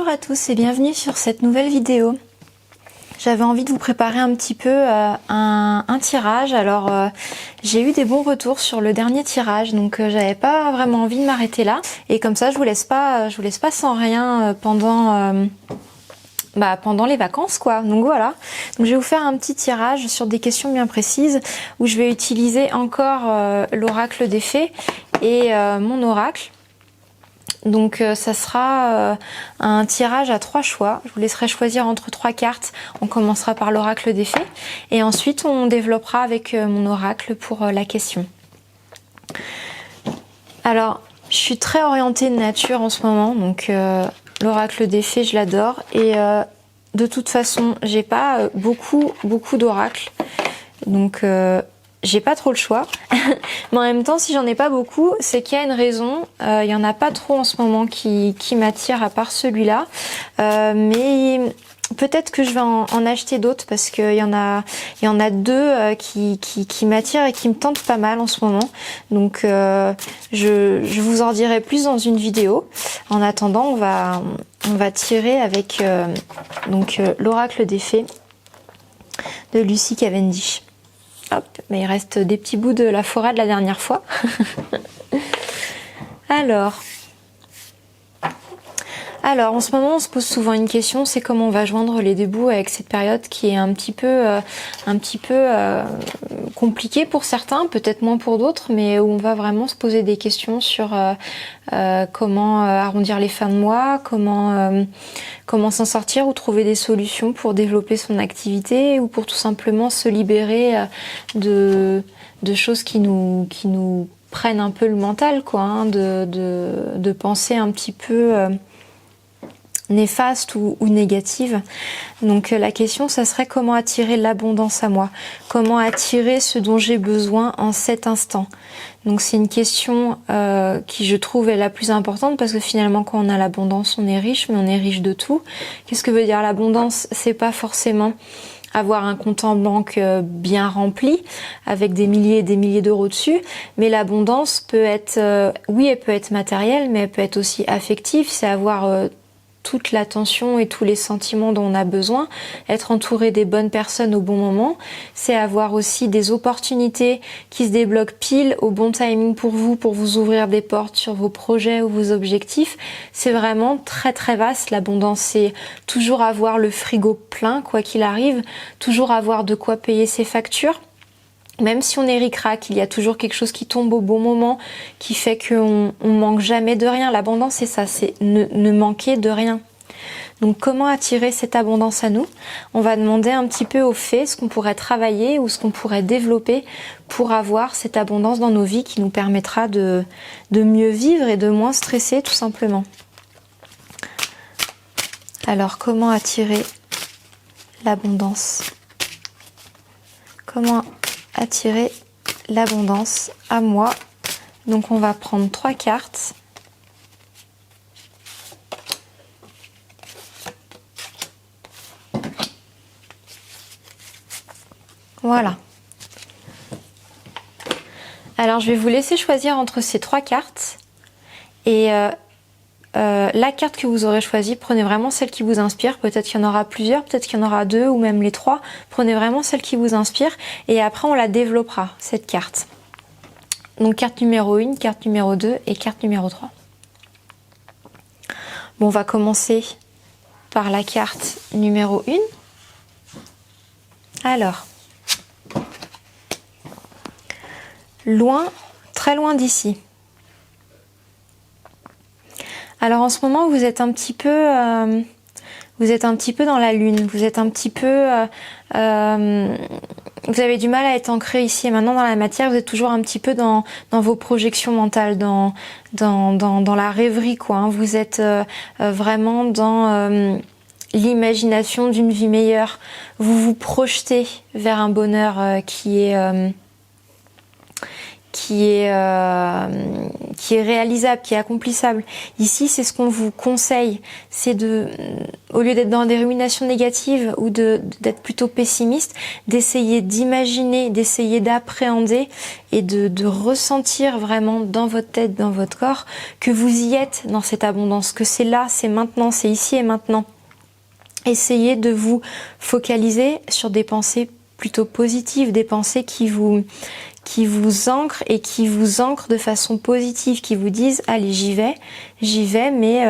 Bonjour à tous et bienvenue sur cette nouvelle vidéo. J'avais envie de vous préparer un petit peu un tirage. Alors j'ai eu des bons retours sur le dernier tirage, donc j'avais pas vraiment envie de m'arrêter là. Et comme ça je vous laisse pas sans rien pendant les vacances quoi. Donc voilà. Donc je vais vous faire un petit tirage sur des questions bien précises où je vais utiliser encore l'oracle des fées et mon oracle. Donc ça sera un tirage à 3 choix. Je vous laisserai choisir entre 3 cartes. On commencera par l'oracle des fées et ensuite on développera avec mon oracle pour la question. Alors je suis très orientée de nature en ce moment, donc l'oracle des fées je l'adore et de toute façon j'ai pas beaucoup d'oracles, donc j'ai pas trop le choix. Mais en même temps, si j'en ai pas beaucoup, c'est qu'il y a une raison. Il y en a pas trop en ce moment qui m'attire à part celui-là. Mais peut-être que je vais en acheter d'autres parce qu'il y en a deux qui m'attirent et qui me tentent pas mal en ce moment. Donc je vous en dirai plus dans une vidéo. En attendant, on va tirer avec l'oracle des fées de Lucy Cavendish. Hop, mais il reste des petits bouts de la forêt de la dernière fois. Alors, en ce moment, on se pose souvent une question, c'est comment on va joindre les deux bouts avec cette période qui est un petit peu compliquée pour certains, peut-être moins pour d'autres, mais où on va vraiment se poser des questions sur comment arrondir les fins de mois, comment s'en sortir ou trouver des solutions pour développer son activité ou pour tout simplement se libérer de choses qui nous prennent un peu le mental, quoi, hein, de pensées un petit peu néfaste ou négative. Donc la question, ça serait comment attirer l'abondance à moi, comment attirer ce dont j'ai besoin en cet instant. Donc c'est une question qui je trouve est la plus importante parce que finalement quand on a l'abondance on est riche, mais on est riche de tout. Qu'est-ce que veut dire l'abondance? C'est pas forcément avoir un compte en banque bien rempli avec des milliers et des milliers d'euros dessus, mais l'abondance peut être, oui elle peut être matérielle, mais elle peut être aussi affective, c'est avoir toute l'attention et tous les sentiments dont on a besoin, être entouré des bonnes personnes au bon moment, c'est avoir aussi des opportunités qui se débloquent pile au bon timing pour vous ouvrir des portes sur vos projets ou vos objectifs. C'est vraiment très très vaste l'abondance, c'est toujours avoir le frigo plein quoi qu'il arrive, toujours avoir de quoi payer ses factures. Même si on est ric-rac, il y a toujours quelque chose qui tombe au bon moment, qui fait qu'on manque jamais de rien. L'abondance, c'est ça, c'est ne manquer de rien. Donc comment attirer cette abondance à nous? On va demander un petit peu aux fées ce qu'on pourrait travailler ou ce qu'on pourrait développer pour avoir cette abondance dans nos vies qui nous permettra de mieux vivre et de moins stresser tout simplement. Alors comment attirer l'abondance? Comment attirer l'abondance à moi? Donc on va prendre 3 cartes. Voilà. Alors je vais vous laisser choisir entre ces 3 cartes et la carte que vous aurez choisie, prenez vraiment celle qui vous inspire. Peut-être qu'il y en aura plusieurs, peut-être qu'il y en aura 2 ou même les 3. Prenez vraiment celle qui vous inspire et après on la développera, cette carte. Donc carte numéro 1, carte numéro 2 et carte numéro 3. Bon, on va commencer par la carte numéro 1. Alors, loin, très loin d'ici. Alors en ce moment vous êtes un petit peu dans la lune, vous êtes un petit peu vous avez du mal à être ancré ici et maintenant dans la matière, vous êtes toujours un petit peu dans vos projections mentales, dans la rêverie quoi, hein. Vous êtes vraiment dans l'imagination d'une vie meilleure, vous vous projetez vers un bonheur qui est réalisable, qui est accomplissable. Ici, c'est ce qu'on vous conseille, c'est au lieu d'être dans des ruminations négatives ou d'être plutôt pessimiste, d'essayer d'imaginer, d'essayer d'appréhender et de ressentir vraiment dans votre tête, dans votre corps, que vous y êtes dans cette abondance, que c'est là, c'est maintenant, c'est ici et maintenant. Essayez de vous focaliser sur des pensées plutôt positives, des pensées qui vous ancrent et qui vous ancrent de façon positive, qui vous disent allez j'y vais, mais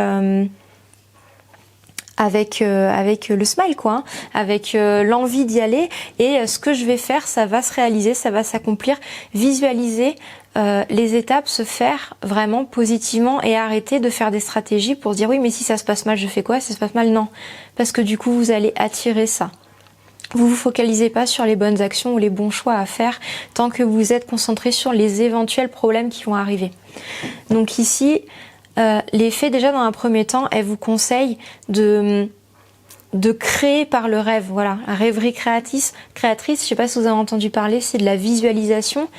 avec le smile quoi, hein, avec l'envie d'y aller, et ce que je vais faire, ça va se réaliser, ça va s'accomplir. Visualiser les étapes se faire vraiment positivement et arrêter de faire des stratégies pour se dire oui mais si ça se passe mal je fais quoi, si ça se passe mal non, parce que du coup vous allez attirer ça. Vous vous focalisez pas sur les bonnes actions ou les bons choix à faire tant que vous êtes concentré sur les éventuels problèmes qui vont arriver. Donc ici, les fées déjà dans un premier temps, elles vous conseillent de créer par le rêve, voilà, la rêverie créatrice, je sais pas si vous avez entendu parler, c'est de la visualisation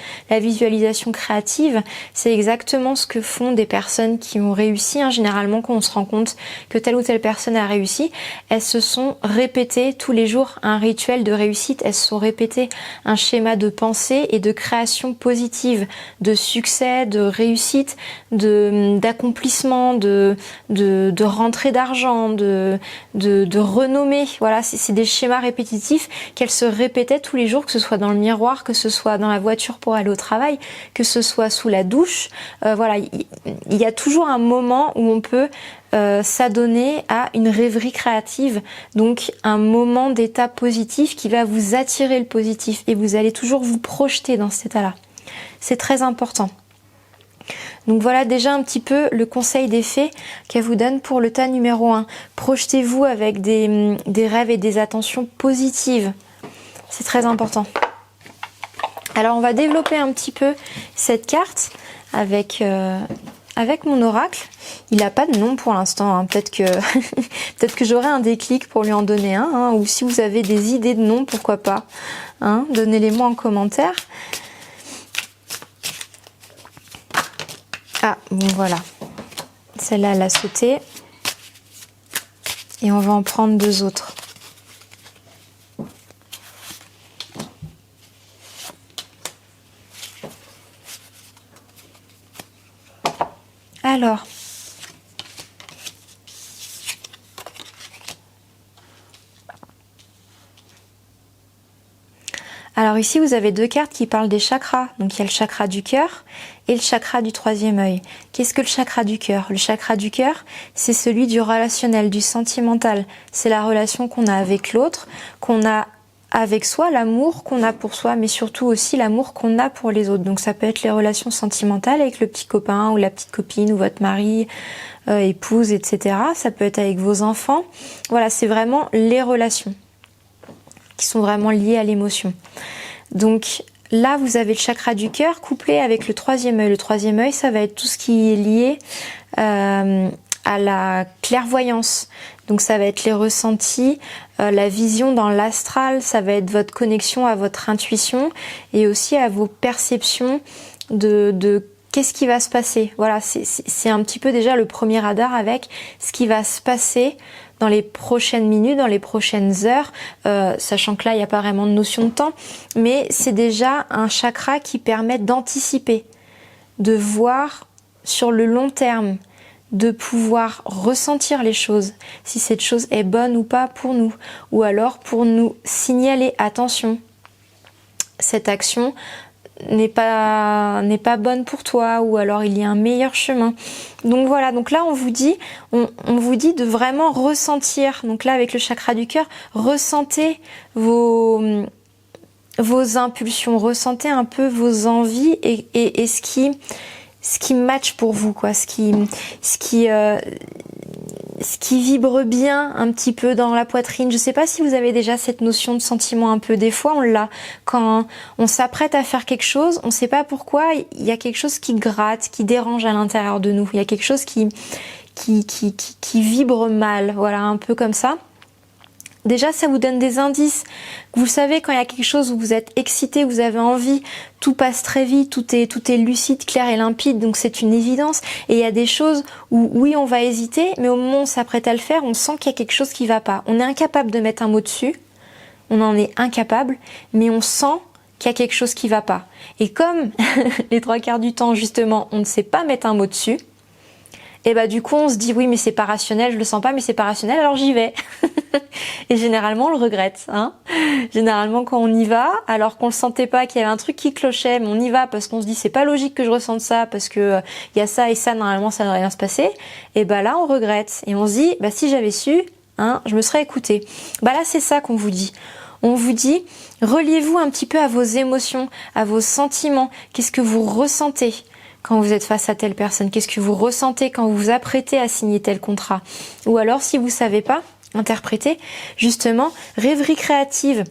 créative, c'est exactement ce que font des personnes qui ont réussi, hein. Généralement quand on se rend compte que telle ou telle personne a réussi, elles se sont répétées tous les jours un rituel de réussite, elles se sont répétées un schéma de pensée et de création positive, de succès, de réussite, d'accomplissement, de rentrée d'argent, de renommée. Voilà, c'est des schémas répétitifs qu'elle se répétait tous les jours, que ce soit dans le miroir, que ce soit dans la voiture pour aller au travail, que ce soit sous la douche. Voilà, il y a toujours un moment où on peut s'adonner à une rêverie créative, donc un moment d'état positif qui va vous attirer le positif et vous allez toujours vous projeter dans cet état-là. C'est très important. Donc voilà déjà un petit peu le conseil des fées qu'elle vous donne pour le tas numéro 1. Projetez-vous avec des rêves et des attentions positives. C'est très important. Alors on va développer un petit peu cette carte avec mon oracle. Il n'a pas de nom pour l'instant, hein. Peut-être que j'aurai un déclic pour lui en donner un, hein. Ou si vous avez des idées de noms, pourquoi pas, hein. Donnez-les-moi en commentaire. Ah, bon voilà. Celle-là, elle a sauté. Et on va en prendre 2 autres. Alors. Alors ici, vous avez 2 cartes qui parlent des chakras. Donc il y a le chakra du cœur et le chakra du 3e œil. Qu'est-ce que le chakra du cœur? Le chakra du cœur, c'est celui du relationnel, du sentimental. C'est la relation qu'on a avec l'autre, qu'on a avec soi, l'amour qu'on a pour soi, mais surtout aussi l'amour qu'on a pour les autres. Donc ça peut être les relations sentimentales avec le petit copain ou la petite copine ou votre mari, épouse, etc. Ça peut être avec vos enfants. Voilà, c'est vraiment les relations qui sont vraiment liées à l'émotion. Donc là, vous avez le chakra du cœur couplé avec le 3e œil. Le 3e œil, ça va être tout ce qui est lié à la clairvoyance. Donc ça va être les ressentis, la vision dans l'astral, ça va être votre connexion à votre intuition et aussi à vos perceptions de qu'est-ce qui va se passer. Voilà, c'est un petit peu déjà le premier radar avec ce qui va se passer dans les prochaines minutes, dans les prochaines heures, sachant que là, il n'y a pas vraiment de notion de temps, mais c'est déjà un chakra qui permet d'anticiper, de voir sur le long terme, de pouvoir ressentir les choses, si cette chose est bonne ou pas pour nous, ou alors pour nous signaler, attention, cette action n'est pas bonne pour toi, ou alors il y a un meilleur chemin. Donc voilà, donc là on vous dit de vraiment ressentir. Donc là avec le chakra du cœur, ressentez vos impulsions, ressentez un peu vos envies et ce qui match pour vous, quoi, ce qui vibre bien un petit peu dans la poitrine. Je sais pas si vous avez déjà cette notion de sentiment un peu. Des fois, on l'a. Quand on s'apprête à faire quelque chose, on sait pas pourquoi, il y a quelque chose qui gratte, qui dérange à l'intérieur de nous. Il y a quelque chose qui vibre mal. Voilà, un peu comme ça. Déjà, ça vous donne des indices. Vous savez, quand il y a quelque chose où vous êtes excité, vous avez envie, tout passe très vite, tout est lucide, clair et limpide, donc c'est une évidence. Et il y a des choses où, oui, on va hésiter, mais au moment où on s'apprête à le faire, on sent qu'il y a quelque chose qui va pas. On est incapable de mettre un mot dessus, on en est incapable, mais on sent qu'il y a quelque chose qui va pas. Et comme les 3/4 du temps, justement, on ne sait pas mettre un mot dessus, et bah du coup on se dit oui mais c'est pas rationnel, je le sens pas mais c'est pas rationnel, alors j'y vais. Et généralement on le regrette, hein. Généralement quand on y va, alors qu'on le sentait pas, qu'il y avait un truc qui clochait, mais on y va parce qu'on se dit c'est pas logique que je ressente ça, parce que y a ça et ça, normalement ça ne devrait rien se passer, et bah là on regrette. Et on se dit, bah si j'avais su, hein, je me serais écoutée. Bah là c'est ça qu'on vous dit. On vous dit, reliez-vous un petit peu à vos émotions, à vos sentiments, qu'est-ce que vous ressentez quand vous êtes face à telle personne? Qu'est-ce que vous ressentez quand vous vous apprêtez à signer tel contrat? Ou alors, si vous savez pas interpréter, justement, rêverie créative.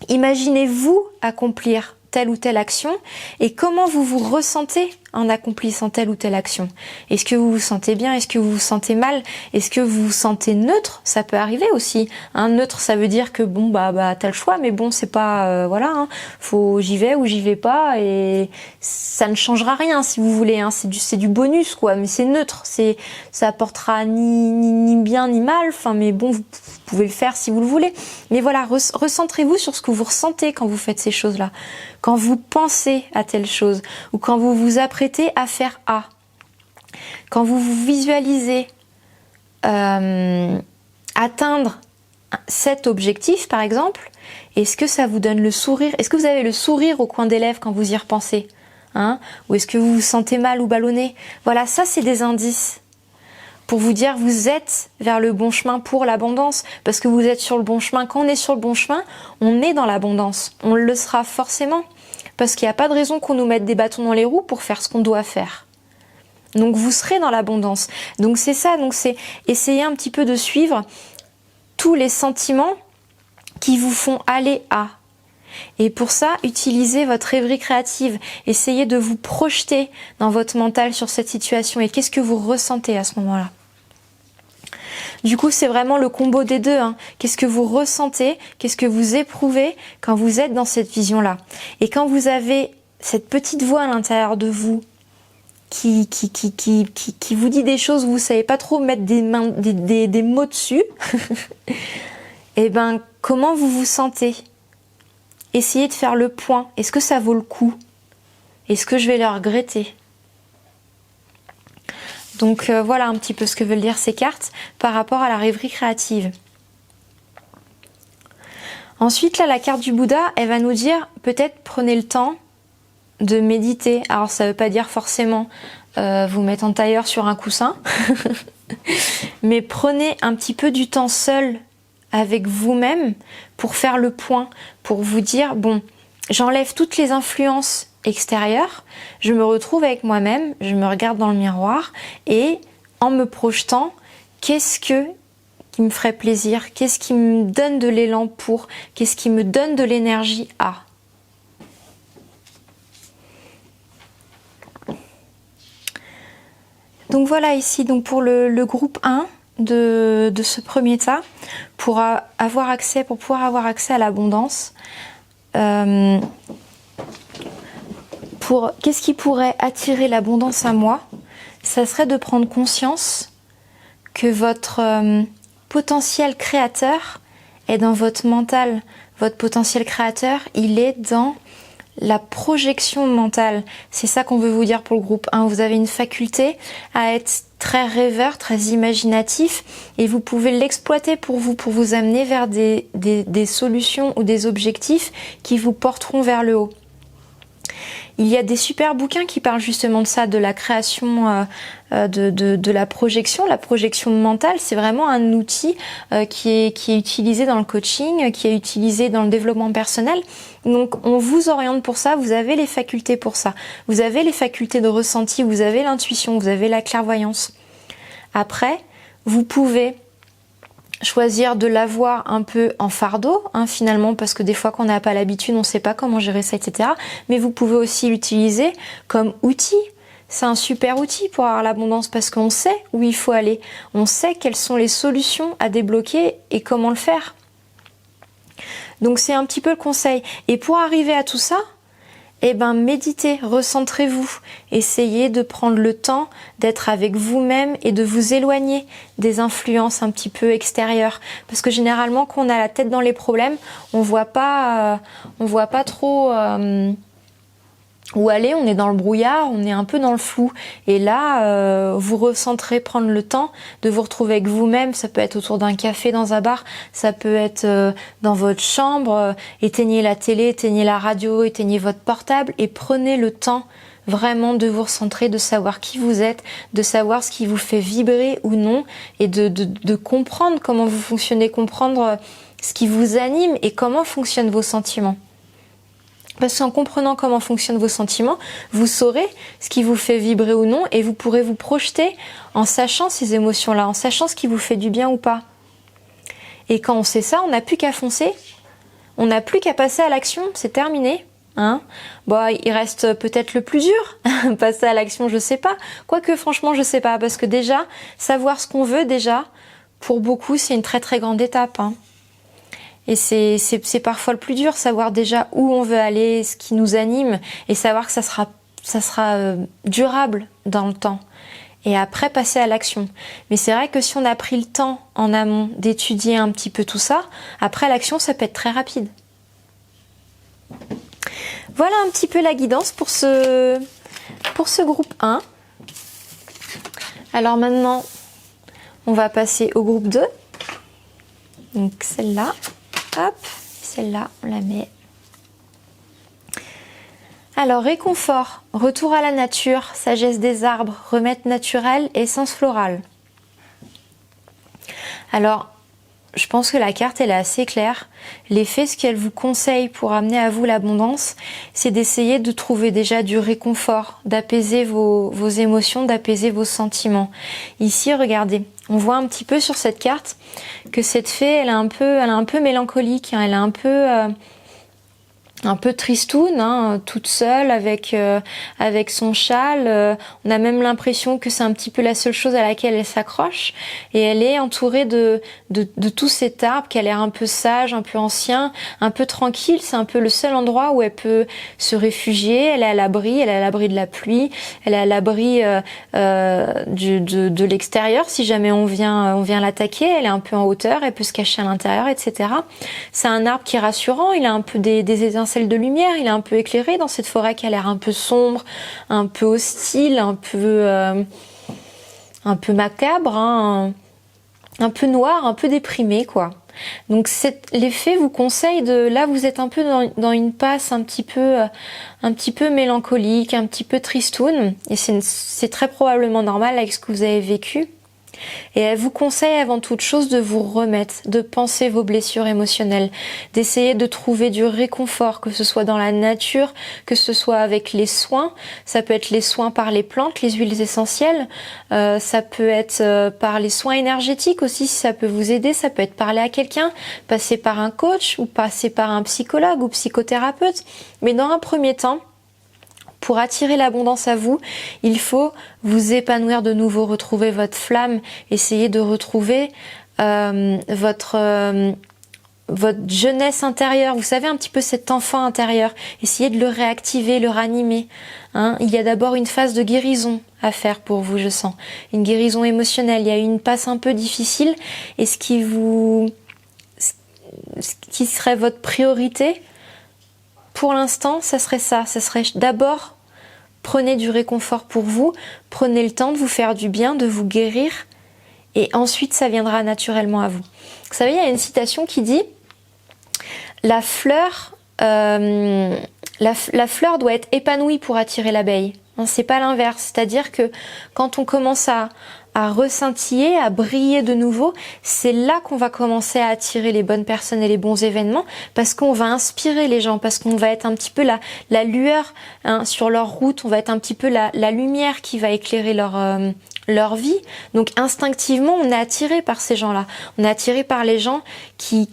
Imaginez-vous accomplir telle ou telle action et comment vous vous ressentez en accomplissant telle ou telle action. Est-ce que vous vous sentez bien? Est-ce que vous vous sentez mal? Est-ce que vous vous sentez neutre? Ça peut arriver aussi. Neutre, ça veut dire que bon bah t'as le choix, mais bon c'est pas voilà. Faut j'y vais ou j'y vais pas et ça ne changera rien si vous voulez. C'est du bonus quoi, mais c'est neutre. Ça apportera ni bien ni mal. Enfin mais bon vous pouvez le faire si vous le voulez. Mais voilà, recentrez-vous sur ce que vous ressentez quand vous faites ces choses-là. Quand vous pensez à telle chose ou quand vous vous apprêtez à faire A, quand vous vous visualisez atteindre cet objectif par exemple, est-ce que ça vous donne le sourire? Est-ce que vous avez le sourire au coin des lèvres quand vous y repensez, ou est-ce que vous vous sentez mal ou ballonné? Voilà, ça c'est des indices pour vous dire vous êtes vers le bon chemin pour l'abondance, parce que vous êtes sur le bon chemin. Quand on est sur le bon chemin, on est dans l'abondance. On le sera forcément, parce qu'il n'y a pas de raison qu'on nous mette des bâtons dans les roues pour faire ce qu'on doit faire. Donc vous serez dans l'abondance. Donc c'est ça, donc c'est essayer un petit peu de suivre tous les sentiments qui vous font aller à. Et pour ça, utilisez votre rêverie créative. Essayez de vous projeter dans votre mental sur cette situation. Et qu'est-ce que vous ressentez à ce moment-là? Du coup, c'est vraiment le combo des deux. Qu'est-ce que vous ressentez? Qu'est-ce que vous éprouvez quand vous êtes dans cette vision-là? Et quand vous avez cette petite voix à l'intérieur de vous qui vous dit des choses où vous savez pas trop mettre des mots dessus, et ben, comment vous vous sentez? Essayez de faire le point. Est-ce que ça vaut le coup? Est-ce que je vais le regretter? Donc voilà un petit peu ce que veulent dire ces cartes par rapport à la rêverie créative. Ensuite, là, la carte du Bouddha, elle va nous dire, peut-être prenez le temps de méditer. Alors ça veut pas dire forcément vous mettre en tailleur sur un coussin, mais prenez un petit peu du temps seul avec vous-même pour faire le point, pour vous dire, bon, j'enlève toutes les influences extérieures, je me retrouve avec moi-même, je me regarde dans le miroir et en me projetant, qu'est-ce qui me ferait plaisir, qu'est-ce qui me donne de l'élan pour, qu'est-ce qui me donne de l'énergie à. Donc voilà ici, donc pour le groupe 1 de ce premier tas, pour pouvoir avoir accès à l'abondance, qu'est-ce qui pourrait attirer l'abondance à moi? Ça serait de prendre conscience que votre potentiel créateur est dans votre mental. Votre potentiel créateur, il est dans la projection mentale. C'est ça qu'on veut vous dire pour le groupe 1. Vous avez une faculté à être très rêveur, très imaginatif, et vous pouvez l'exploiter pour vous amener vers des solutions ou des objectifs qui vous porteront vers le haut. Il y a des super bouquins qui parlent justement de ça, de la création, de la projection. La projection mentale, c'est vraiment un outil qui est utilisé dans le coaching, qui est utilisé dans le développement personnel. Donc on vous oriente pour ça, vous avez les facultés pour ça. Vous avez les facultés de ressenti, vous avez l'intuition, vous avez la clairvoyance. Après, vous pouvez choisir de l'avoir un peu en fardeau, finalement, parce que des fois qu'on n'a pas l'habitude, on ne sait pas comment gérer ça, etc. Mais vous pouvez aussi l'utiliser comme outil. C'est un super outil pour avoir l'abondance parce qu'on sait où il faut aller. On sait quelles sont les solutions à débloquer et comment le faire. Donc c'est un petit peu le conseil. Et pour arriver à tout ça, eh ben méditez, recentrez-vous, essayez de prendre le temps d'être avec vous-même et de vous éloigner des influences un petit peu extérieures. Parce que généralement, quand on a la tête dans les problèmes, on voit pas trop où aller, on est dans le brouillard, on est un peu dans le flou. Et là, vous recentrez, prendre le temps de vous retrouver avec vous-même. Ça peut être autour d'un café dans un bar, ça peut être dans votre chambre. Éteignez la télé, éteignez la radio, éteignez votre portable et prenez le temps vraiment de vous recentrer, de savoir qui vous êtes, de savoir ce qui vous fait vibrer ou non et de comprendre comment vous fonctionnez, comprendre ce qui vous anime et comment fonctionnent vos sentiments. Parce qu'en comprenant comment fonctionnent vos sentiments, vous saurez ce qui vous fait vibrer ou non et vous pourrez vous projeter en sachant ces émotions-là, en sachant ce qui vous fait du bien ou pas. Et quand on sait ça, on n'a plus qu'à foncer, on n'a plus qu'à passer à l'action, c'est terminé. Hein, bon, il reste peut-être le plus dur, passer à l'action, je sais pas. Quoique franchement, je sais pas, parce que déjà, savoir ce qu'on veut déjà, pour beaucoup, c'est une très très grande étape. Hein. Et c'est parfois le plus dur, savoir déjà où on veut aller, ce qui nous anime, et savoir que ça sera durable dans le temps. Et après, passer à l'action. Mais c'est vrai que si on a pris le temps en amont d'étudier un petit peu tout ça, après l'action, ça peut être très rapide. Voilà un petit peu la guidance pour ce groupe 1. Alors maintenant, on va passer au groupe 2. Donc celle-là. Hop, celle-là, on la met. Alors, réconfort, retour à la nature, sagesse des arbres, remède naturel, essence florale. Alors, je pense que la carte, elle est assez claire. L'effet, ce qu'elle vous conseille pour amener à vous l'abondance, c'est d'essayer de trouver déjà du réconfort, d'apaiser vos émotions, d'apaiser vos sentiments. Ici, regardez, on voit un petit peu sur cette carte que cette fée, elle est un peu mélancolique, hein, elle est un peu tristoune, hein, toute seule avec son châle. On a même l'impression que c'est un petit peu la seule chose à laquelle elle s'accroche. Et elle est entourée de tout cet arbre qui a l'air un peu sage, un peu ancien, un peu tranquille. C'est un peu le seul endroit où elle peut se réfugier. Elle est à l'abri de la pluie. Elle est à l'abri de l'extérieur. Si jamais on vient l'attaquer, elle est un peu en hauteur. Elle peut se cacher à l'intérieur, etc. C'est un arbre qui est rassurant. Il a un peu des étincelles de lumière, il est un peu éclairé dans cette forêt qui a l'air un peu sombre, un peu hostile, un peu macabre, hein, un peu noir, un peu déprimé, quoi. Donc l'effet vous conseille là vous êtes un peu dans une passe un petit peu mélancolique, un petit peu tristoune, et c'est très probablement normal avec ce que vous avez vécu. Et elle vous conseille avant toute chose de vous remettre, de penser vos blessures émotionnelles, d'essayer de trouver du réconfort, que ce soit dans la nature, que ce soit avec les soins. Ça peut être les soins par les plantes, les huiles essentielles. Ça peut être par les soins énergétiques aussi, si ça peut vous aider. Ça peut être parler à quelqu'un, passer par un coach ou passer par un psychologue ou psychothérapeute. Mais dans un premier temps, pour attirer l'abondance à vous, il faut vous épanouir de nouveau, retrouver votre flamme, essayer de retrouver votre jeunesse intérieure. Vous savez, un petit peu cet enfant intérieur. Essayez de le réactiver, le ranimer. Hein, il y a d'abord une phase de guérison à faire pour vous, je sens. Une guérison émotionnelle. Il y a eu une passe un peu difficile. Et ce qui serait votre priorité, pour l'instant, ça serait ça. Ça serait d'abord, prenez du réconfort pour vous, prenez le temps de vous faire du bien, de vous guérir, et ensuite ça viendra naturellement à vous. Vous savez, il y a une citation qui dit « La fleur doit être épanouie pour attirer l'abeille. » C'est pas l'inverse, c'est-à-dire que quand on commence à rescintiller, à briller de nouveau, c'est là qu'on va commencer à attirer les bonnes personnes et les bons événements, parce qu'on va inspirer les gens, parce qu'on va être un petit peu la lueur, hein, sur leur route, on va être un petit peu la lumière qui va éclairer leur vie. Donc instinctivement, on est attiré par ces gens-là. On est attiré par les gens qui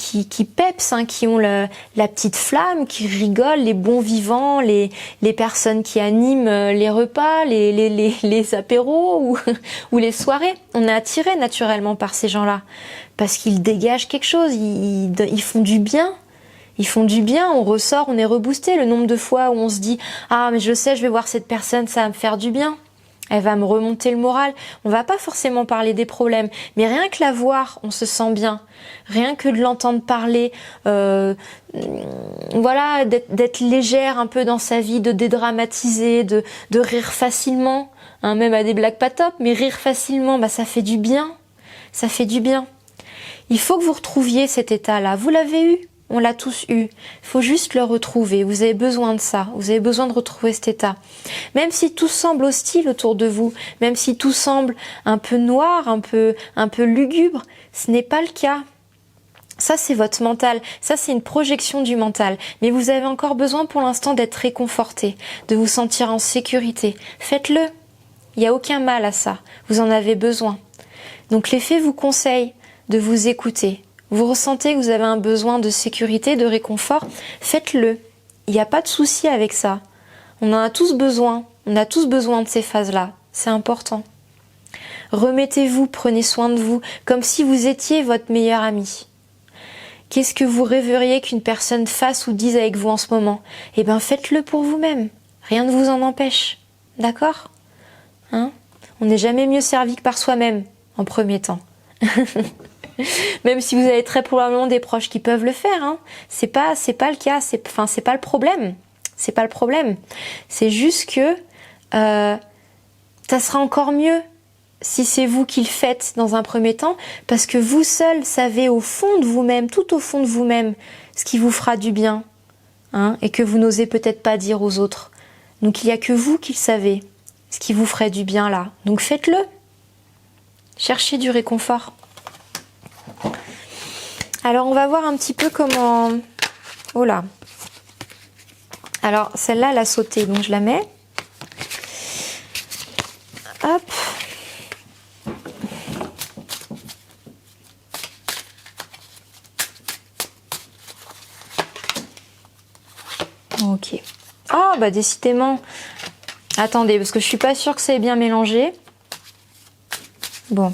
pepsent, hein, qui ont la petite flamme, qui rigolent, les bons vivants, les personnes qui animent les repas, les apéros ou les soirées. On est attiré naturellement par ces gens-là parce qu'ils dégagent quelque chose, ils font du bien. Ils font du bien, on ressort, on est reboosté. Le nombre de fois où on se dit « Ah, mais je sais, je vais voir cette personne, ça va me faire du bien. Elle va me remonter le moral. » On va pas forcément parler des problèmes, mais rien que la voir, on se sent bien. Rien que de l'entendre parler, voilà, d'être légère un peu dans sa vie, de dédramatiser, de rire facilement, hein, même à des blagues pas top, mais rire facilement, bah ça fait du bien. Ça fait du bien. Il faut que vous retrouviez cet état-là. Vous l'avez eu. On l'a tous eu. Il faut juste le retrouver. Vous avez besoin de ça. Vous avez besoin de retrouver cet état. Même si tout semble hostile autour de vous, même si tout semble un peu noir, un peu lugubre, ce n'est pas le cas. Ça, c'est votre mental. Ça, c'est une projection du mental. Mais vous avez encore besoin pour l'instant d'être réconforté, de vous sentir en sécurité. Faites-le. Il n'y a aucun mal à ça. Vous en avez besoin. Donc les fées vous conseillent de vous écouter. Vous ressentez que vous avez un besoin de sécurité, de réconfort, faites-le. Il n'y a pas de souci avec ça. On en a tous besoin. On a tous besoin de ces phases-là. C'est important. Remettez-vous, prenez soin de vous, comme si vous étiez votre meilleur ami. Qu'est-ce que vous rêveriez qu'une personne fasse ou dise avec vous en ce moment? Eh bien, faites-le pour vous-même. Rien ne vous en empêche. D'accord? Hein? On n'est jamais mieux servi que par soi-même, en premier temps. Même si vous avez très probablement des proches qui peuvent le faire, hein. C'est pas le cas, c'est pas le problème. C'est pas le problème. C'est juste que ça sera encore mieux si c'est vous qui le faites dans un premier temps, parce que vous seul savez au fond de vous-même, tout au fond de vous-même, ce qui vous fera du bien, hein, et que vous n'osez peut-être pas dire aux autres. Donc il n'y a que vous qui le savez, ce qui vous ferait du bien là. Donc faites-le. Cherchez du réconfort. Alors on va voir un petit peu comment... Oh là. Alors celle-là, elle a sauté, donc je la mets. Hop. Ok. Ah bah décidément. Attendez, parce que je suis pas sûre que ça ait bien mélangé. Bon.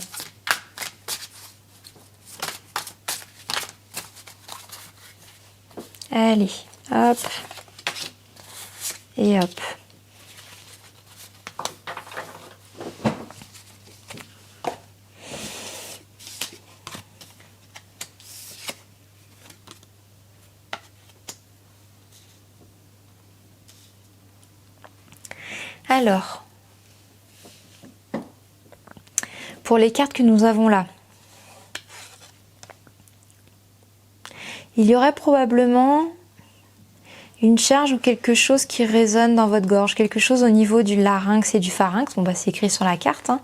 Allez, hop. Et hop. Alors, pour les cartes que nous avons là, il y aurait probablement une charge ou quelque chose qui résonne dans votre gorge, quelque chose au niveau du larynx et du pharynx. Bon, bah, c'est écrit sur la carte, hein.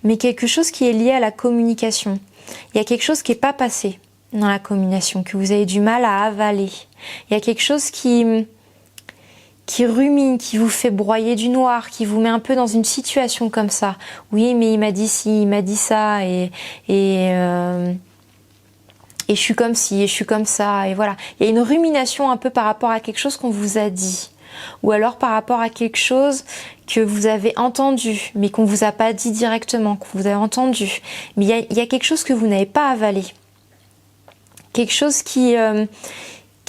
Mais quelque chose qui est lié à la communication. Il y a quelque chose qui n'est pas passé dans la communication, que vous avez du mal à avaler. Il y a quelque chose qui rumine, qui vous fait broyer du noir, qui vous met un peu dans une situation comme ça. Oui, mais il m'a dit ci, il m'a dit ça, et je suis comme ci, et je suis comme ça, et voilà. Il y a une rumination un peu par rapport à quelque chose qu'on vous a dit, ou alors par rapport à quelque chose que vous avez entendu, mais qu'on vous a pas dit directement, que vous avez entendu. Mais il y a quelque chose que vous n'avez pas avalé. Quelque chose qui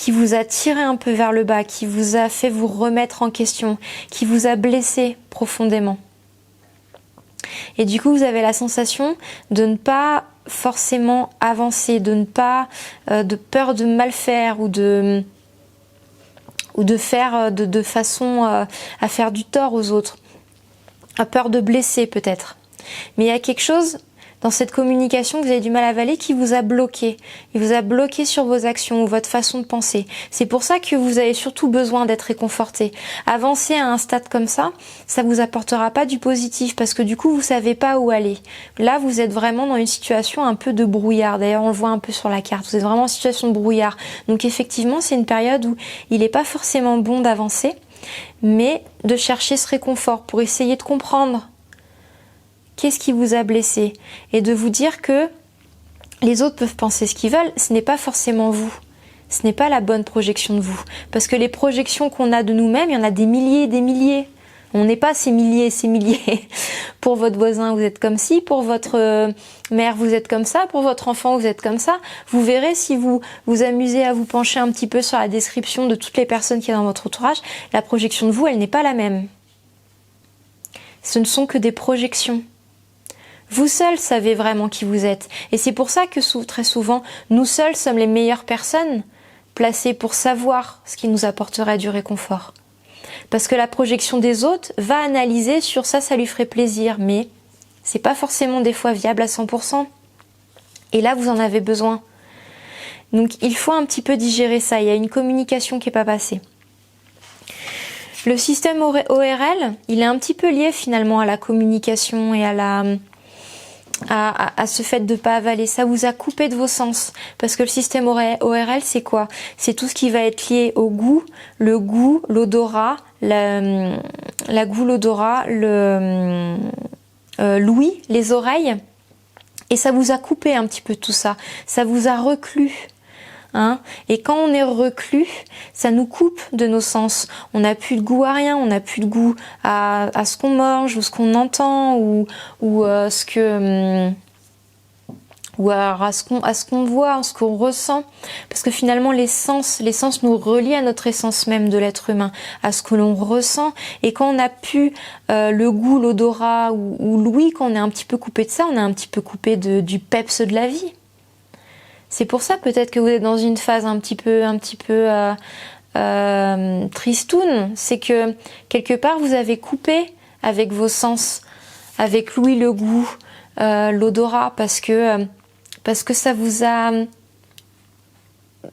vous a tiré un peu vers le bas, qui vous a fait vous remettre en question, qui vous a blessé profondément. Et du coup, vous avez la sensation de ne pas forcément avancer, de ne pas, de peur de mal faire ou de faire de façon à faire du tort aux autres, à peur de blesser peut-être. Mais il y a quelque chose dans cette communication que vous avez du mal à avaler qui vous a bloqué. Il vous a bloqué sur vos actions ou votre façon de penser. C'est pour ça que vous avez surtout besoin d'être réconforté. Avancer à un stade comme ça, ça vous apportera pas du positif parce que du coup vous savez pas où aller. Là vous êtes vraiment dans une situation un peu de brouillard. D'ailleurs on le voit un peu sur la carte. Vous êtes vraiment en situation de brouillard. Donc effectivement c'est une période où il n'est pas forcément bon d'avancer, mais de chercher ce réconfort pour essayer de comprendre qu'est-ce qui vous a blessé et de vous dire que les autres peuvent penser ce qu'ils veulent, ce n'est pas forcément vous. Ce n'est pas la bonne projection de vous. Parce que les projections qu'on a de nous-mêmes, il y en a des milliers et des milliers. On n'est pas ces milliers, ces milliers. Pour votre voisin, vous êtes comme ci. Pour votre mère, vous êtes comme ça. Pour votre enfant, vous êtes comme ça. Vous verrez si vous vous amusez à vous pencher un petit peu sur la description de toutes les personnes qui sont dans votre entourage, la projection de vous, elle n'est pas la même. Ce ne sont que des projections. Vous seuls savez vraiment qui vous êtes. Et c'est pour ça que très souvent, nous seuls sommes les meilleures personnes placées pour savoir ce qui nous apporterait du réconfort. Parce que la projection des autres va analyser sur ça, ça lui ferait plaisir, mais c'est pas forcément des fois viable à 100%. Et là, vous en avez besoin. Donc, il faut un petit peu digérer ça. Il y a une communication qui n'est pas passée. Le système ORL, il est un petit peu lié finalement à la communication et à ce fait de ne pas avaler. Ça vous a coupé de vos sens. Parce que le système ORL, c'est quoi? C'est tout ce qui va être lié au goût, l'odorat, la goût, l'odorat, l'ouïe, les oreilles. Et ça vous a coupé un petit peu tout ça. Ça vous a reclus. Hein, et quand on est reclus, ça nous coupe de nos sens. On n'a plus de goût à rien, on n'a plus de goût à ce qu'on mange ou ce qu'on entend ou à ce qu'on voit, à ce qu'on ressent. Parce que finalement les sens nous relient à notre essence même de l'être humain, à ce que l'on ressent. Et quand on n'a plus le goût, l'odorat ou l'ouïe, quand on est un petit peu coupé de ça, on est un petit peu coupé du peps de la vie. C'est pour ça peut-être que vous êtes dans une phase un petit peu tristoune. C'est que quelque part vous avez coupé avec vos sens, avec l'ouïe, le goût, l'odorat, parce que ça vous a...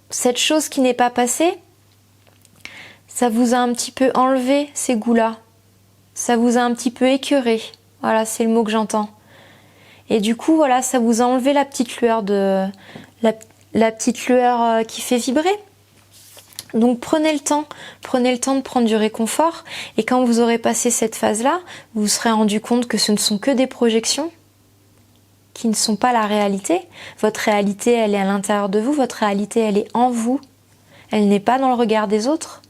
Cette chose qui n'est pas passée, ça vous a un petit peu enlevé ces goûts-là. Ça vous a un petit peu écœuré. Voilà, c'est le mot que j'entends. Et du coup, voilà, ça vous a enlevé la petite lueur la petite lueur qui fait vibrer. Donc prenez le temps de prendre du réconfort, et quand vous aurez passé cette phase-là, vous vous serez rendu compte que ce ne sont que des projections qui ne sont pas la réalité. Votre réalité, elle est à l'intérieur de vous, votre réalité, elle est en vous. Elle n'est pas dans le regard des autres.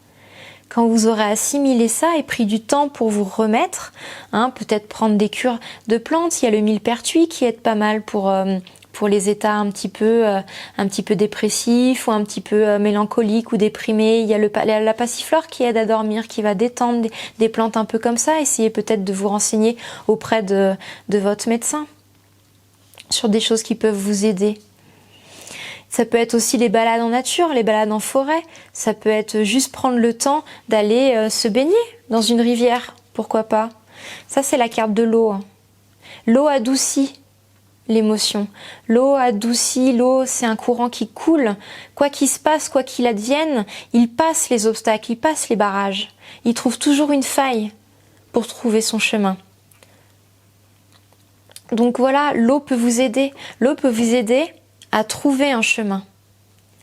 Quand vous aurez assimilé ça et pris du temps pour vous remettre, peut-être prendre des cures de plantes, il y a le millepertuis qui aide pas mal pour les états un petit peu dépressifs ou un petit peu mélancoliques ou déprimés. Il y a la passiflore qui aide à dormir, qui va détendre, des plantes un peu comme ça. Essayez peut-être de vous renseigner auprès de votre médecin sur des choses qui peuvent vous aider. Ça peut être aussi les balades en nature, les balades en forêt. Ça peut être juste prendre le temps d'aller se baigner dans une rivière. Pourquoi pas? Ça, c'est la carte de l'eau. L'eau adoucit l'émotion. L'eau adoucit, l'eau, c'est un courant qui coule. Quoi qu'il se passe, quoi qu'il advienne, il passe les obstacles, il passe les barrages. Il trouve toujours une faille pour trouver son chemin. Donc voilà, l'eau peut vous aider. L'eau peut vous aider à trouver un chemin.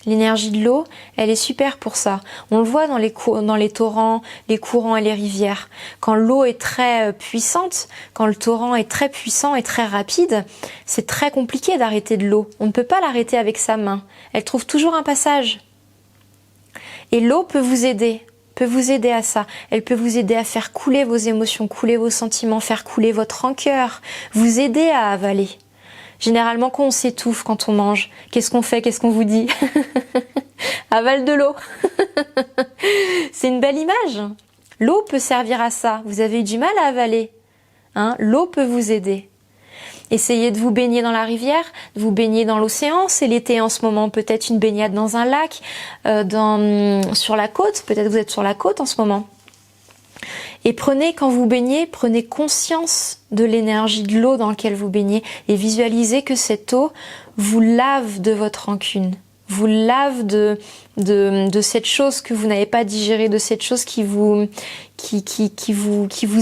L'énergie de l'eau, elle est super pour ça. On le voit dans les torrents, les courants et les rivières. Quand l'eau est très puissante, quand le torrent est très puissant et très rapide, c'est très compliqué d'arrêter de l'eau. On ne peut pas l'arrêter avec sa main. Elle trouve toujours un passage. Et l'eau peut vous aider à ça. Elle peut vous aider à faire couler vos émotions, couler vos sentiments, faire couler votre rancœur, vous aider à avaler. Généralement, quand on s'étouffe, quand on mange, qu'est-ce qu'on fait? Qu'est-ce qu'on vous dit? Avale de l'eau. C'est une belle image. L'eau peut servir à ça. Vous avez eu du mal à avaler. L'eau peut vous aider. Essayez de vous baigner dans la rivière, de vous baigner dans l'océan. C'est l'été en ce moment, peut-être une baignade dans un lac, sur la côte. Peut-être vous êtes sur la côte en ce moment. Et quand vous baignez, prenez conscience de l'énergie de l'eau dans laquelle vous baignez et visualisez que cette eau vous lave de votre rancune, vous lave de cette chose que vous n'avez pas digérée, de cette chose qui vous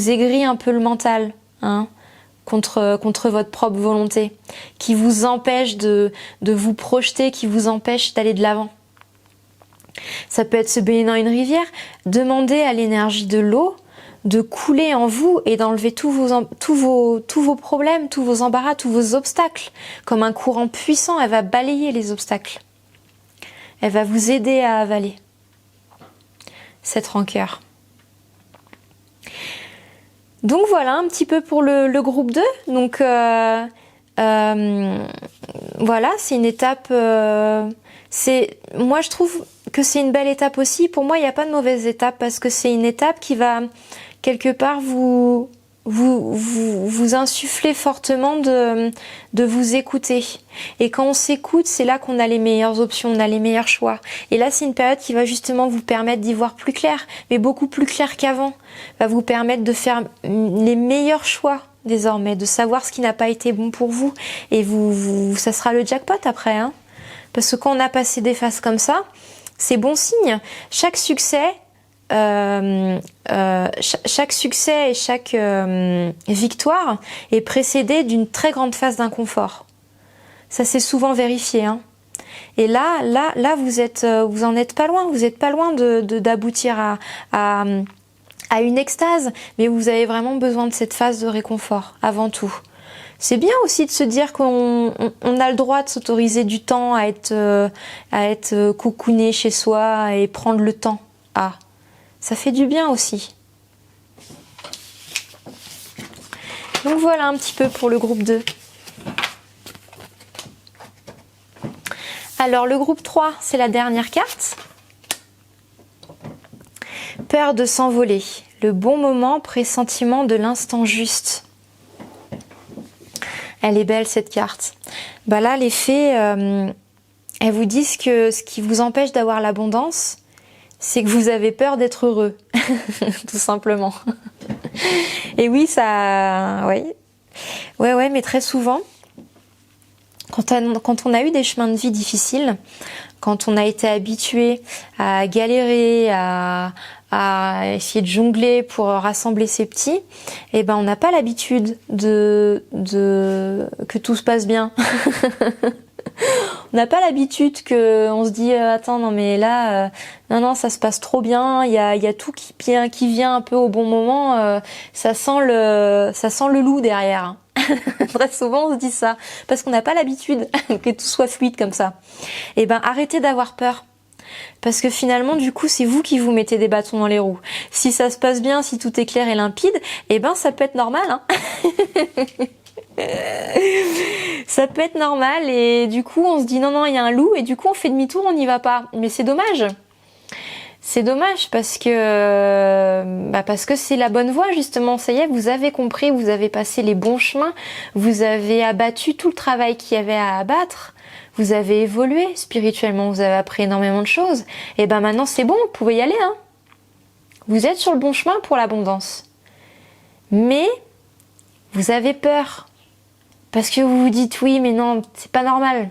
aigrit un peu le mental, contre votre propre volonté, qui vous empêche de vous projeter, qui vous empêche d'aller de l'avant. Ça peut être se baigner dans une rivière, demander à l'énergie de l'eau de couler en vous et d'enlever tous vos problèmes, tous vos embarras, tous vos obstacles. Comme un courant puissant, elle va balayer les obstacles. Elle va vous aider à avaler cette rancœur. Donc voilà un petit peu pour le groupe 2. Donc voilà, c'est une étape. Moi je trouve que c'est une belle étape aussi. Pour moi, il n'y a pas de mauvaise étape parce que c'est une étape qui va quelque part vous insuffler fortement de vous écouter. Et quand on s'écoute, c'est là qu'on a les meilleures options, on a les meilleurs choix. Et là, c'est une période qui va justement vous permettre d'y voir plus clair, mais beaucoup plus clair qu'avant. Va vous permettre de faire les meilleurs choix désormais, de savoir ce qui n'a pas été bon pour vous. Et ça sera le jackpot après, hein. Parce que quand on a passé des phases comme ça, c'est bon signe. Chaque succès et chaque victoire est précédée d'une très grande phase d'inconfort. Ça c'est souvent vérifié, hein. Et là, vous en êtes pas loin. Vous êtes pas loin d'aboutir à une extase, mais vous avez vraiment besoin de cette phase de réconfort avant tout. C'est bien aussi de se dire qu'on a le droit de s'autoriser du temps à être cocooné chez soi et prendre le temps. Ah, ça fait du bien aussi. Donc voilà un petit peu pour le groupe 2. Alors le groupe 3, c'est la dernière carte. Peur de s'envoler. Le bon moment, pressentiment de l'instant juste. Elle est belle cette carte. Bah là, les fées, elles vous disent que ce qui vous empêche d'avoir l'abondance, c'est que vous avez peur d'être heureux, tout simplement. Et oui, ça, ouais, mais très souvent, quand on a eu des chemins de vie difficiles, quand on a été habitué à galérer, à essayer de jongler pour rassembler ses petits, et ben on n'a pas l'habitude que tout se passe bien. On n'a pas l'habitude que on se dit attends non mais là non ça se passe trop bien, il y a tout qui vient un peu au bon moment, ça sent le loup derrière. Hein. Très souvent on se dit ça parce qu'on n'a pas l'habitude que tout soit fluide comme ça. Et ben arrêtez d'avoir peur. Parce que finalement, du coup, c'est vous qui vous mettez des bâtons dans les roues. Si ça se passe bien, si tout est clair et limpide, eh ben ça peut être normal. Hein. Ça peut être normal et du coup, on se dit non, il y a un loup et du coup, on fait demi-tour, on n'y va pas. Mais c'est dommage. C'est dommage parce que c'est la bonne voie justement. Ça y est, vous avez compris, vous avez passé les bons chemins, vous avez abattu tout le travail qu'il y avait à abattre. Vous avez évolué spirituellement, vous avez appris énormément de choses. Et ben maintenant c'est bon, vous pouvez y aller. Hein. Vous êtes sur le bon chemin pour l'abondance. Mais vous avez peur. Parce que vous vous dites oui, mais non, c'est pas normal.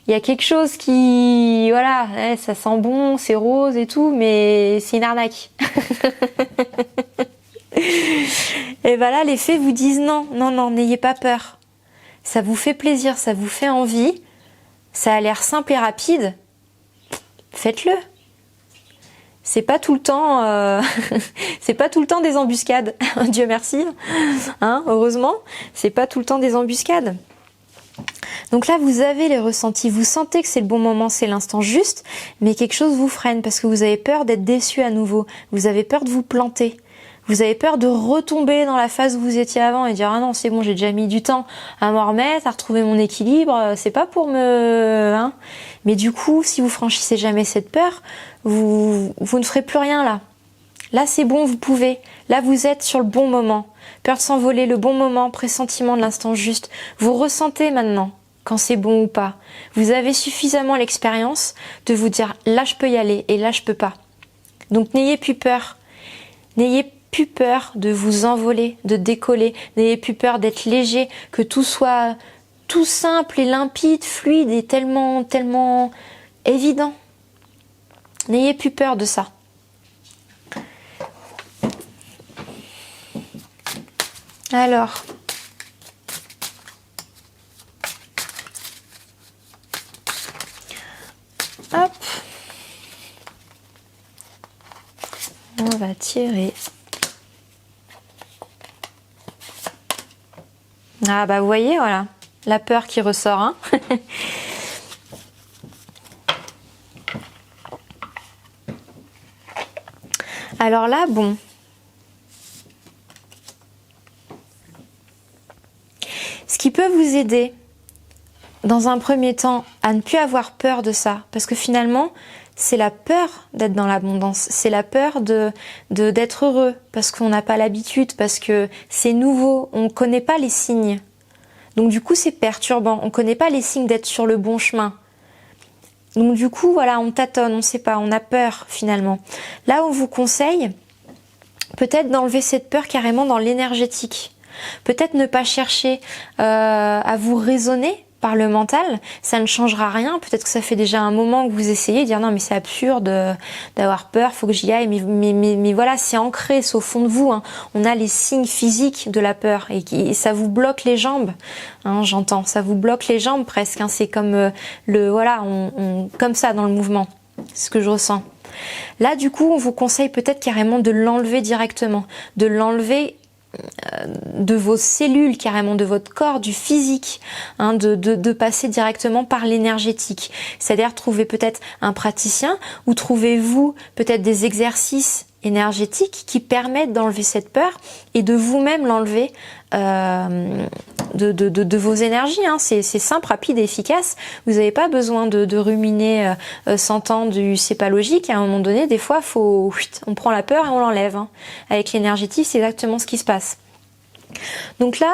Il y a quelque chose qui... Voilà, ça sent bon, c'est rose et tout, mais c'est une arnaque. Et ben là, les fées vous disent non, n'ayez pas peur. Ça vous fait plaisir, ça vous fait envie. Ça a l'air simple et rapide, faites-le. C'est pas tout le temps, c'est pas tout le temps des embuscades. Dieu merci, hein, heureusement, c'est pas tout le temps des embuscades. Donc là, vous avez les ressentis, vous sentez que c'est le bon moment, c'est l'instant juste, mais quelque chose vous freine parce que vous avez peur d'être déçu à nouveau. Vous avez peur de vous planter. Vous avez peur de retomber dans la phase où vous étiez avant et dire ah non c'est bon j'ai déjà mis du temps à m'en remettre, à retrouver mon équilibre, c'est pas pour me... Hein. Mais du coup si vous franchissez jamais cette peur, vous ne ferez plus rien là. Là c'est bon, vous pouvez. Là vous êtes sur le bon moment. Peur de s'envoler, le bon moment, pressentiment de l'instant juste. Vous ressentez maintenant quand c'est bon ou pas. Vous avez suffisamment l'expérience de vous dire là je peux y aller et là je peux pas. Donc n'ayez plus peur. N'ayez plus peur de vous envoler, de décoller. N'ayez plus peur d'être léger, que tout soit tout simple et limpide, fluide et tellement évident. N'ayez plus peur de ça. Alors, hop, on va tirer. Ah bah vous voyez, voilà, la peur qui ressort. Hein. Alors là, bon, peut vous aider dans un premier temps à ne plus avoir peur de ça, parce que finalement c'est la peur d'être dans l'abondance, c'est la peur d'être heureux, parce qu'on n'a pas l'habitude, parce que c'est nouveau, on ne connaît pas les signes. Donc du coup c'est perturbant, on ne connaît pas les signes d'être sur le bon chemin. Donc du coup voilà, on tâtonne, on ne sait pas, on a peur finalement. Là on vous conseille peut-être d'enlever cette peur carrément dans l'énergétique. Peut-être ne pas chercher à vous raisonner par le mental, ça ne changera rien. Peut-être que ça fait déjà un moment que vous essayez de dire non mais c'est absurde d'avoir peur, faut que j'y aille, mais voilà, c'est ancré, c'est au fond de vous, hein. On a les signes physiques de la peur et ça vous bloque les jambes, hein, j'entends, ça vous bloque les jambes presque, hein. C'est comme comme ça dans le mouvement, c'est ce que je ressens. Là du coup on vous conseille peut-être carrément de l'enlever directement, de l'enlever de vos cellules, carrément de votre corps, du physique, hein, de passer directement par l'énergétique. C'est-à-dire trouver peut-être un praticien ou trouvez-vous peut-être des exercices énergétiques qui permettent d'enlever cette peur et de vous-même l'enlever de vos énergies, hein. C'est simple, rapide et efficace. Vous n'avez pas besoin de ruminer 100 ans c'est pas logique. À un moment donné, des fois, on prend la peur et on l'enlève, hein. Avec l'énergétique, c'est exactement ce qui se passe. Donc là,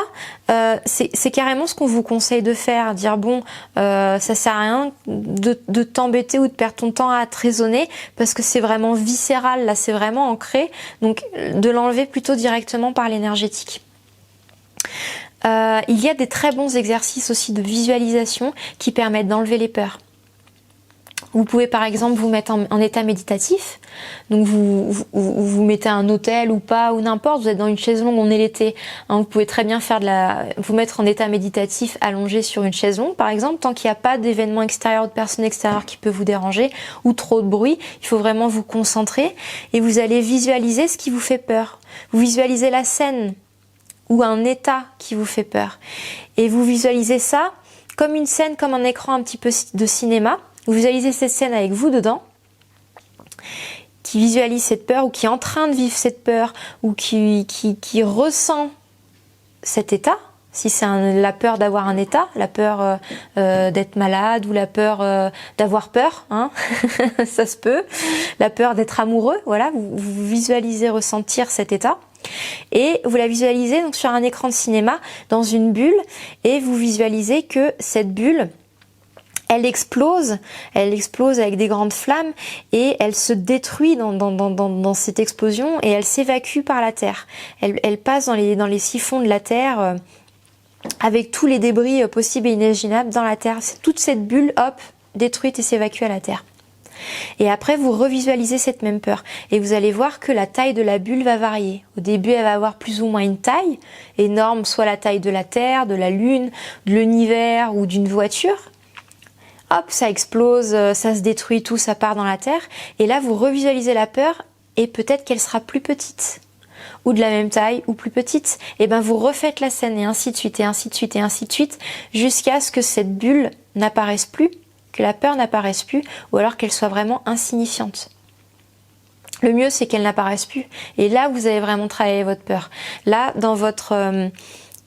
c'est carrément ce qu'on vous conseille de faire, dire bon, ça sert à rien de t'embêter ou de perdre ton temps à te raisonner parce que c'est vraiment viscéral, là c'est vraiment ancré, donc de l'enlever plutôt directement par l'énergétique. Il y a des très bons exercices aussi de visualisation qui permettent d'enlever les peurs. Vous pouvez par exemple vous mettre en état méditatif, donc vous mettez un hôtel ou pas, ou n'importe, vous êtes dans une chaise longue, on est l'été, hein, vous pouvez très bien vous mettre en état méditatif allongé sur une chaise longue par exemple, tant qu'il n'y a pas d'événement extérieur, de personne extérieure qui peut vous déranger, ou trop de bruit, il faut vraiment vous concentrer, et vous allez visualiser ce qui vous fait peur. Vous visualisez la scène, ou un état qui vous fait peur, et vous visualisez ça comme une scène, comme un écran un petit peu de cinéma. Vous visualisez cette scène avec vous dedans, qui visualise cette peur ou qui est en train de vivre cette peur ou qui ressent cet état. Si c'est la peur d'avoir un état, la peur d'être malade ou la peur d'avoir peur, hein ça se peut. La peur d'être amoureux, voilà, vous visualisez ressentir cet état. Et vous la visualisez donc sur un écran de cinéma, dans une bulle, et vous visualisez que cette bulle, elle explose avec des grandes flammes et elle se détruit dans cette explosion et elle s'évacue par la terre. Elle passe dans les siphons de la terre avec tous les débris possibles et imaginables dans la terre. Toute cette bulle, hop, détruite et s'évacue à la terre. Et après, vous revisualisez cette même peur et vous allez voir que la taille de la bulle va varier. Au début, elle va avoir plus ou moins une taille énorme, soit la taille de la Terre, de la Lune, de l'univers ou d'une voiture. Hop, ça explose, ça se détruit, tout, ça part dans la terre. Et là, vous revisualisez la peur et peut-être qu'elle sera plus petite. Ou de la même taille, ou plus petite. Et bien, vous refaites la scène et ainsi de suite, et ainsi de suite, et ainsi de suite, jusqu'à ce que cette bulle n'apparaisse plus, que la peur n'apparaisse plus, ou alors qu'elle soit vraiment insignifiante. Le mieux, c'est qu'elle n'apparaisse plus. Et là, vous avez vraiment travaillé votre peur. Là, dans votre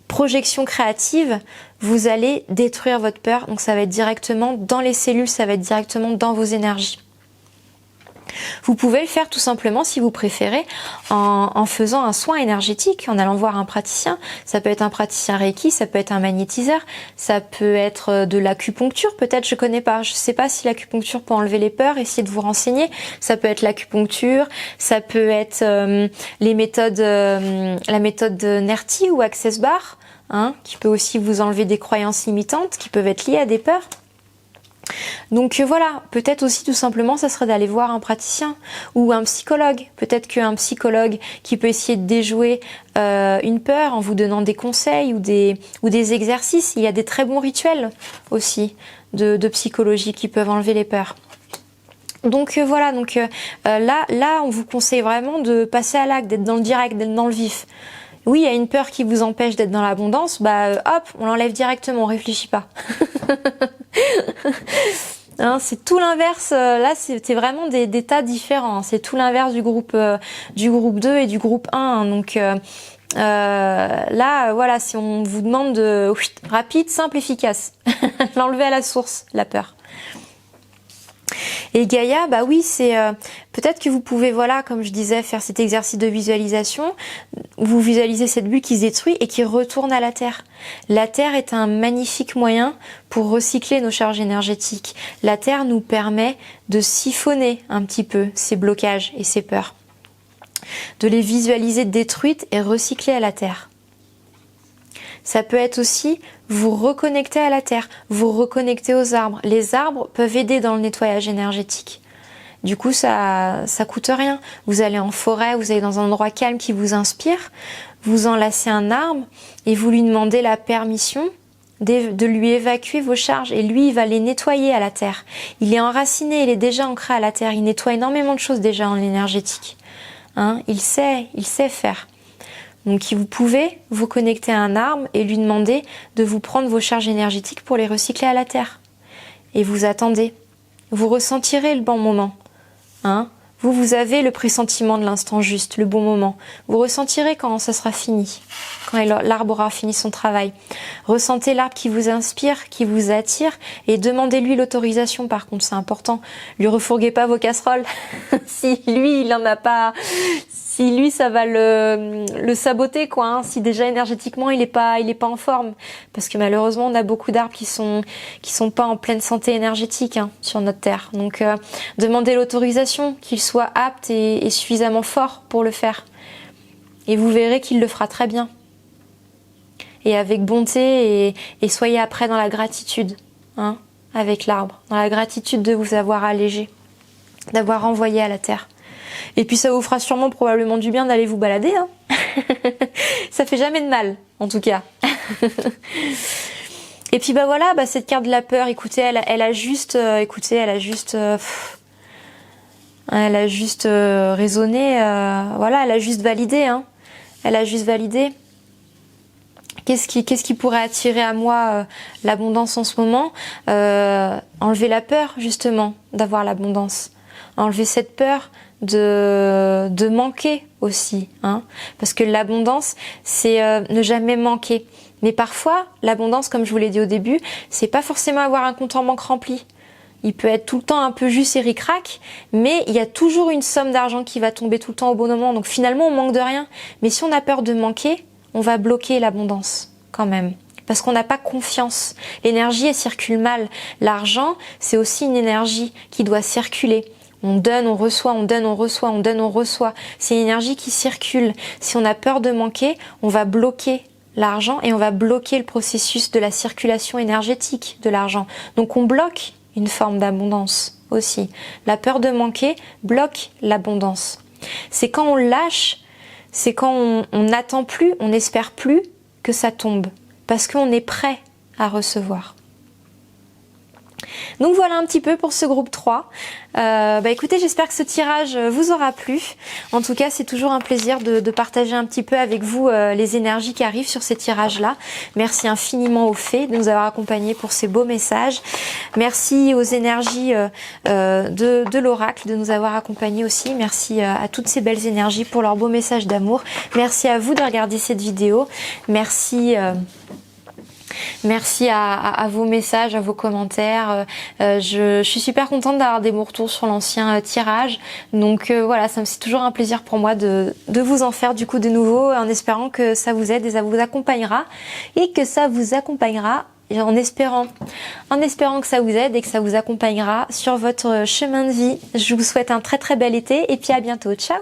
projection créative, vous allez détruire votre peur, donc ça va être directement dans les cellules, ça va être directement dans vos énergies. Vous pouvez le faire tout simplement, si vous préférez, en faisant un soin énergétique, en allant voir un praticien. Ça peut être un praticien Reiki, ça peut être un magnétiseur, ça peut être de l'acupuncture, peut-être, je connais pas. Je sais pas si l'acupuncture peut enlever les peurs, essayez de vous renseigner. Ça peut être l'acupuncture, ça peut être la méthode NERTI ou Access Bar, hein, qui peut aussi vous enlever des croyances limitantes qui peuvent être liées à des peurs. Donc voilà, peut-être aussi tout simplement ça serait d'aller voir un praticien ou un psychologue. Peut-être qu'un psychologue qui peut essayer de déjouer une peur en vous donnant des conseils ou des exercices. Il y a des très bons rituels aussi de psychologie qui peuvent enlever les peurs. Donc voilà, là on vous conseille vraiment de passer à l'acte, d'être dans le direct, d'être dans le vif. Oui, il y a une peur qui vous empêche d'être dans l'abondance, hop, on l'enlève directement, on réfléchit pas. Hein, c'est tout l'inverse, là c'était vraiment des tas différents, c'est tout l'inverse du groupe 2 et du groupe 1, hein, donc Là, voilà, si on vous demande de rapide, simple, efficace, l'enlever à la source, la peur. Et Gaïa, bah oui, c'est peut-être que vous pouvez, voilà, comme je disais, faire cet exercice de visualisation. Vous visualisez cette bulle qui se détruit et qui retourne à la Terre. La Terre est un magnifique moyen pour recycler nos charges énergétiques. La Terre nous permet de siphonner un petit peu ces blocages et ces peurs, de les visualiser détruites et recyclées à la Terre. Ça peut être aussi vous reconnecter à la terre, vous reconnecter aux arbres. Les arbres peuvent aider dans le nettoyage énergétique. Du coup, ça coûte rien. Vous allez en forêt, vous allez dans un endroit calme qui vous inspire, vous enlacez un arbre et vous lui demandez la permission de lui évacuer vos charges. Et lui, il va les nettoyer à la terre. Il est enraciné, il est déjà ancré à la terre. Il nettoie énormément de choses déjà en énergétique. Hein, il sait faire. Donc vous pouvez vous connecter à un arbre et lui demander de vous prendre vos charges énergétiques pour les recycler à la terre. Et vous attendez. Vous ressentirez le bon moment. Hein? Vous avez le pressentiment de l'instant juste, le bon moment. Vous ressentirez quand ça sera fini, quand l'arbre aura fini son travail. Ressentez l'arbre qui vous inspire, qui vous attire et demandez-lui l'autorisation. Par contre, c'est important. Lui refourguez pas vos casseroles. Si lui, il en a pas... Si lui, ça va le saboter, quoi. Hein. Si déjà énergétiquement, il est pas en forme, parce que malheureusement, on a beaucoup d'arbres qui sont pas en pleine santé énergétique sur notre terre. Donc, demandez l'autorisation qu'il soit apte et suffisamment fort pour le faire. Et vous verrez qu'il le fera très bien. Et avec bonté et soyez après dans la gratitude, avec l'arbre, dans la gratitude de vous avoir allégé, d'avoir envoyé à la terre. Et puis ça vous fera sûrement probablement du bien d'aller vous balader. Ça fait jamais de mal, en tout cas. Et puis bah voilà, cette carte de la peur, écoutez, elle a juste raisonné, voilà, elle a juste validé. Elle a juste validé. Qu'est-ce qui pourrait attirer à moi l'abondance en ce moment? Enlever la peur, justement, d'avoir l'abondance. Enlever cette peur de manquer aussi, parce que l'abondance, c'est ne jamais manquer. Mais parfois, l'abondance, comme je vous l'ai dit au début, c'est pas forcément avoir un compte en banque rempli. Il peut être tout le temps un peu juste et ric-rac, mais il y a toujours une somme d'argent qui va tomber tout le temps au bon moment. Donc finalement, on manque de rien. Mais si on a peur de manquer, on va bloquer l'abondance quand même. Parce qu'on n'a pas confiance. L'énergie, elle circule mal. L'argent, c'est aussi une énergie qui doit circuler. On donne, on reçoit, on donne, on reçoit, on donne, on reçoit. C'est une énergie qui circule. Si on a peur de manquer, on va bloquer l'argent et on va bloquer le processus de la circulation énergétique de l'argent. Donc on bloque une forme d'abondance aussi. La peur de manquer bloque l'abondance. C'est quand on lâche, c'est quand on n'attend plus, on n'espère plus que ça tombe. Parce qu'on est prêt à recevoir. Donc voilà un petit peu pour ce groupe 3. Écoutez, j'espère que ce tirage vous aura plu. En tout cas, c'est toujours un plaisir de partager un petit peu avec vous les énergies qui arrivent sur ces tirages-là. Merci infiniment aux fées de nous avoir accompagnés pour ces beaux messages. Merci aux énergies de l'oracle de nous avoir accompagnés aussi. Merci à toutes ces belles énergies pour leurs beaux messages d'amour. Merci à vous de regarder cette vidéo. Merci à vos messages, à vos commentaires. Je suis super contente d'avoir des bons retours sur l'ancien tirage. Donc voilà, c'est toujours un plaisir pour moi de vous en faire du coup de nouveau, en espérant que ça vous aide et ça vous accompagnera. Et que ça vous accompagnera, en espérant que ça vous aide et que ça vous accompagnera sur votre chemin de vie. Je vous souhaite un très très bel été et puis à bientôt. Ciao!